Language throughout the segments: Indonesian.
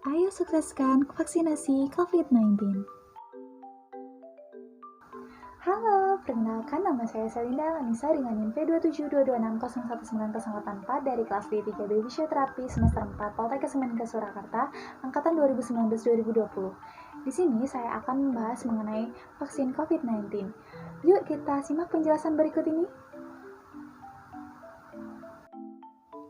Ayo sukseskan vaksinasi COVID-19. Halo, perkenalkan nama saya Selinda Lanisa dengan NIM P27226019084 dari kelas D3B Fisioterapi semester 4 Poltekkes Kemenkes Surakarta, angkatan 2019-2020. Di sini saya akan membahas mengenai vaksin COVID-19. Yuk kita simak penjelasan berikut ini.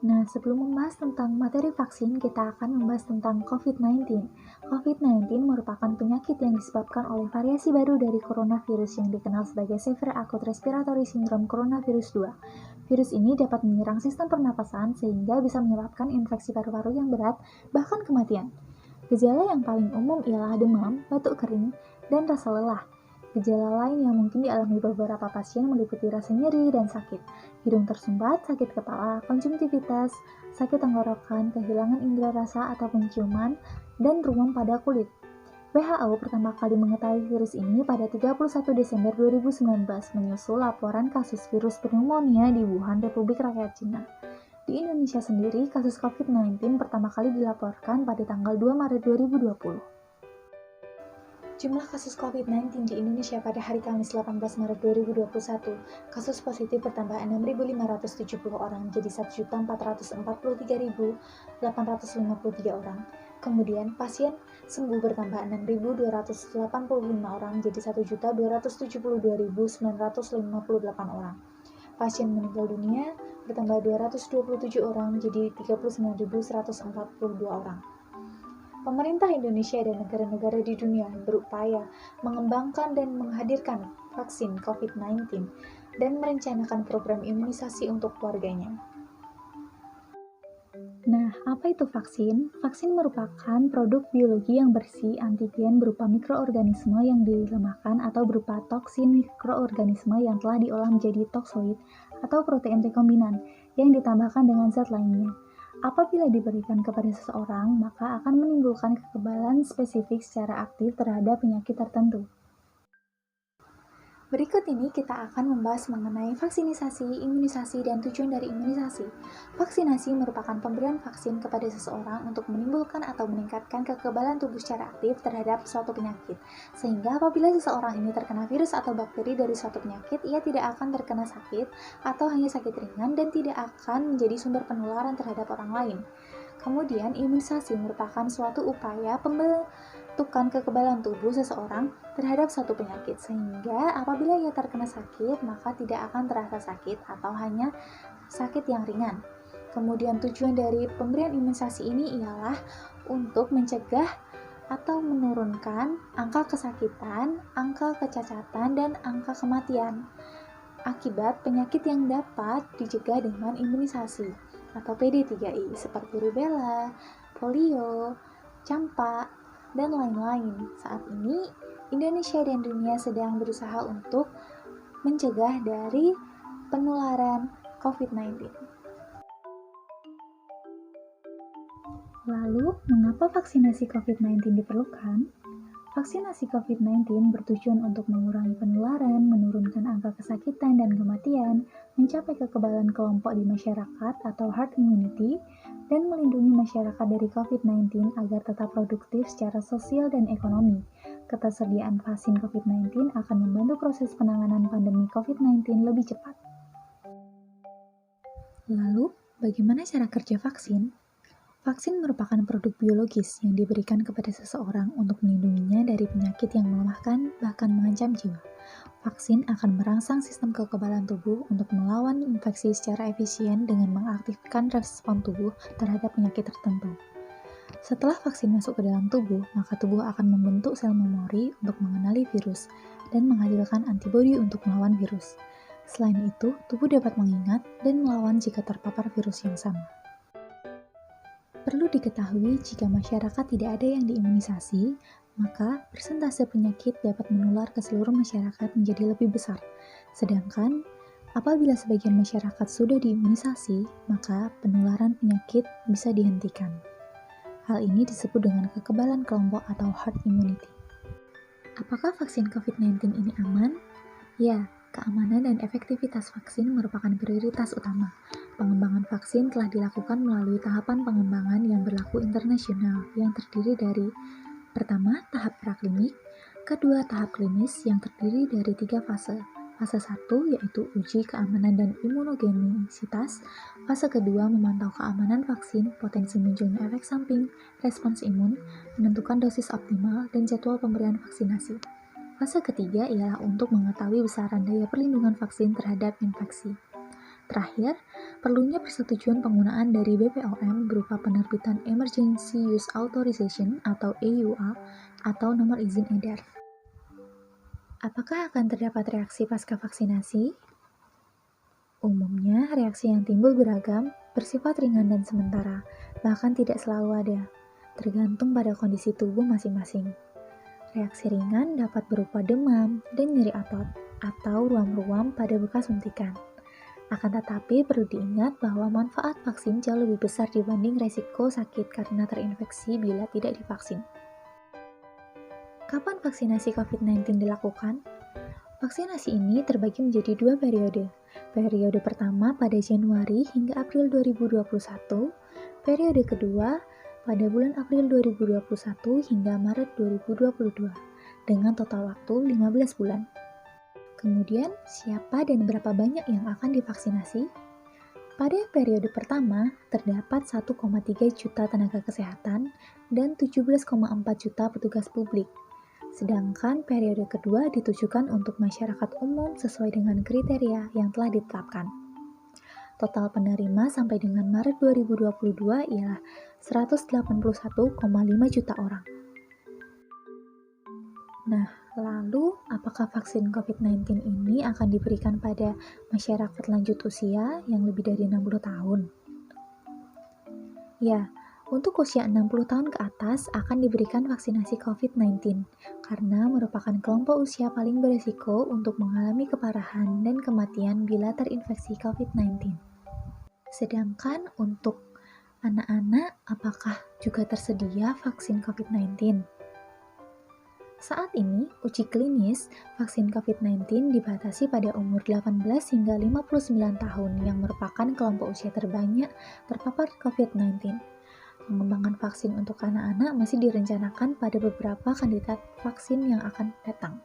Nah, sebelum membahas tentang materi vaksin, kita akan membahas tentang COVID-19. COVID-19 merupakan penyakit yang disebabkan oleh variasi baru dari coronavirus yang dikenal sebagai Severe Acute Respiratory Syndrome Coronavirus 2. Virus ini dapat menyerang sistem pernapasan sehingga bisa menyebabkan infeksi paru-paru yang berat, bahkan kematian. Gejala yang paling umum ialah demam, batuk kering, dan rasa lelah. Gejala lain yang mungkin dialami beberapa pasien meliputi rasa nyeri dan sakit, hidung tersumbat, sakit kepala, konjungtivitis, sakit tenggorokan, kehilangan indera rasa atau penciuman, dan ruam pada kulit. WHO pertama kali mengetahui virus ini pada 31 Desember 2019 menyusul laporan kasus virus pneumonia di Wuhan, Republik Rakyat Cina. Di Indonesia sendiri, kasus COVID-19 pertama kali dilaporkan pada tanggal 2 Maret 2020. Jumlah kasus COVID-19 di Indonesia pada hari Kamis 18 Maret 2021, kasus positif bertambah 6.570 orang jadi 1.443.853 orang. Kemudian pasien sembuh bertambah 6.285 orang jadi 1.272.958 orang. Pasien meninggal dunia bertambah 227 orang jadi 39.142 orang. Pemerintah Indonesia dan negara-negara di dunia berupaya mengembangkan dan menghadirkan vaksin COVID-19 dan merencanakan program imunisasi untuk keluarganya. Nah, apa itu vaksin? Vaksin merupakan produk biologi yang bersih antigen berupa mikroorganisme yang dilemahkan atau berupa toksin mikroorganisme yang telah diolah menjadi toksoid atau protein rekombinan yang ditambahkan dengan zat lainnya. Apabila diberikan kepada seseorang, maka akan menimbulkan kekebalan spesifik secara aktif terhadap penyakit tertentu. Berikut ini kita akan membahas mengenai vaksinisasi, imunisasi, dan tujuan dari imunisasi. Vaksinasi merupakan pemberian vaksin kepada seseorang untuk menimbulkan atau meningkatkan kekebalan tubuh secara aktif terhadap suatu penyakit. Sehingga apabila seseorang ini terkena virus atau bakteri dari suatu penyakit, ia tidak akan terkena sakit atau hanya sakit ringan dan tidak akan menjadi sumber penularan terhadap orang lain. Kemudian, imunisasi merupakan suatu upaya pembentukan kekebalan tubuh seseorang terhadap suatu penyakit, sehingga apabila ia terkena sakit, maka tidak akan terasa sakit atau hanya sakit yang ringan. Kemudian, tujuan dari pemberian imunisasi ini ialah untuk mencegah atau menurunkan angka kesakitan, angka kecacatan, dan angka kematian akibat penyakit yang dapat dicegah dengan imunisasi atau PD3I seperti rubella, polio, campak, dan lain-lain. Saat ini, Indonesia dan dunia sedang berusaha untuk mencegah dari penularan COVID-19. Lalu, mengapa vaksinasi COVID-19 diperlukan? Vaksinasi COVID-19 bertujuan untuk mengurangi penularan, menurunkan angka kesakitan dan kematian, mencapai kekebalan kelompok di masyarakat atau herd immunity, dan melindungi masyarakat dari COVID-19 agar tetap produktif secara sosial dan ekonomi. Ketersediaan vaksin COVID-19 akan membantu proses penanganan pandemi COVID-19 lebih cepat. Lalu, bagaimana cara kerja vaksin? Vaksin merupakan produk biologis yang diberikan kepada seseorang untuk melindunginya dari penyakit yang melemahkan bahkan mengancam jiwa. Vaksin akan merangsang sistem kekebalan tubuh untuk melawan infeksi secara efisien dengan mengaktifkan respon tubuh terhadap penyakit tertentu. Setelah vaksin masuk ke dalam tubuh, maka tubuh akan membentuk sel memori untuk mengenali virus dan menghasilkan antibodi untuk melawan virus. Selain itu, tubuh dapat mengingat dan melawan jika terpapar virus yang sama. Perlu diketahui jika masyarakat tidak ada yang diimunisasi, maka persentase penyakit dapat menular ke seluruh masyarakat menjadi lebih besar. Sedangkan, apabila sebagian masyarakat sudah diimunisasi, maka penularan penyakit bisa dihentikan. Hal ini disebut dengan kekebalan kelompok atau herd immunity. Apakah vaksin COVID-19 ini aman? Ya, keamanan dan efektivitas vaksin merupakan prioritas utama. Pengembangan vaksin telah dilakukan melalui tahapan pengembangan yang berlaku internasional yang terdiri dari pertama, tahap praklinik, kedua, tahap klinis yang terdiri dari 3 fase. Fase 1 yaitu uji keamanan dan imunogenisitas, fase kedua memantau keamanan vaksin, potensi munculnya efek samping, respons imun, menentukan dosis optimal, dan jadwal pemberian vaksinasi. Fase ketiga ialah untuk mengetahui besaran daya perlindungan vaksin terhadap infeksi. Terakhir, perlunya persetujuan penggunaan dari BPOM berupa penerbitan Emergency Use Authorization atau EUA atau nomor izin edar. Apakah akan terdapat reaksi pasca vaksinasi? Umumnya, reaksi yang timbul beragam, bersifat ringan dan sementara, bahkan tidak selalu ada, tergantung pada kondisi tubuh masing-masing. Reaksi ringan dapat berupa demam dan nyeri otot, atau ruam-ruam pada bekas suntikan. Akan tetapi, perlu diingat bahwa manfaat vaksin jauh lebih besar dibanding resiko sakit karena terinfeksi bila tidak divaksin. Kapan vaksinasi COVID-19 dilakukan? Vaksinasi ini terbagi menjadi 2 periode. Periode pertama pada Januari hingga April 2021, periode kedua pada bulan April 2021 hingga Maret 2022, dengan total waktu 15 bulan. Kemudian, siapa dan berapa banyak yang akan divaksinasi? Pada periode pertama, terdapat 1,3 juta tenaga kesehatan dan 17,4 juta petugas publik. Sedangkan periode kedua ditujukan untuk masyarakat umum sesuai dengan kriteria yang telah ditetapkan. Total penerima sampai dengan Maret 2022 ialah 181,5 juta orang. Nah, lalu apakah vaksin COVID-19 ini akan diberikan pada masyarakat lanjut usia yang lebih dari 60 tahun? Ya, untuk usia 60 tahun ke atas akan diberikan vaksinasi COVID-19 karena merupakan kelompok usia paling berisiko untuk mengalami keparahan dan kematian bila terinfeksi COVID-19. Sedangkan untuk anak-anak, apakah juga tersedia vaksin COVID-19? Saat ini, uji klinis vaksin COVID-19 dibatasi pada umur 18 hingga 59 tahun yang merupakan kelompok usia terbanyak terpapar COVID-19. Pengembangan vaksin untuk anak-anak masih direncanakan pada beberapa kandidat vaksin yang akan datang.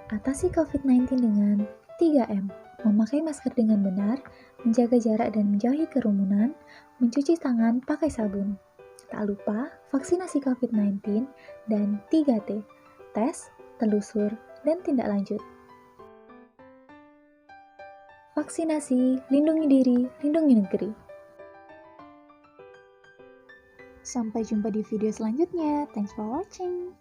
Atasi COVID-19 dengan 3M, memakai masker dengan benar, menjaga jarak dan menjauhi kerumunan, mencuci tangan pakai sabun. Tak lupa, vaksinasi COVID-19 dan 3T, tes, telusur, dan tindak lanjut. Vaksinasi, lindungi diri, lindungi negeri. Sampai jumpa di video selanjutnya. Thanks for watching.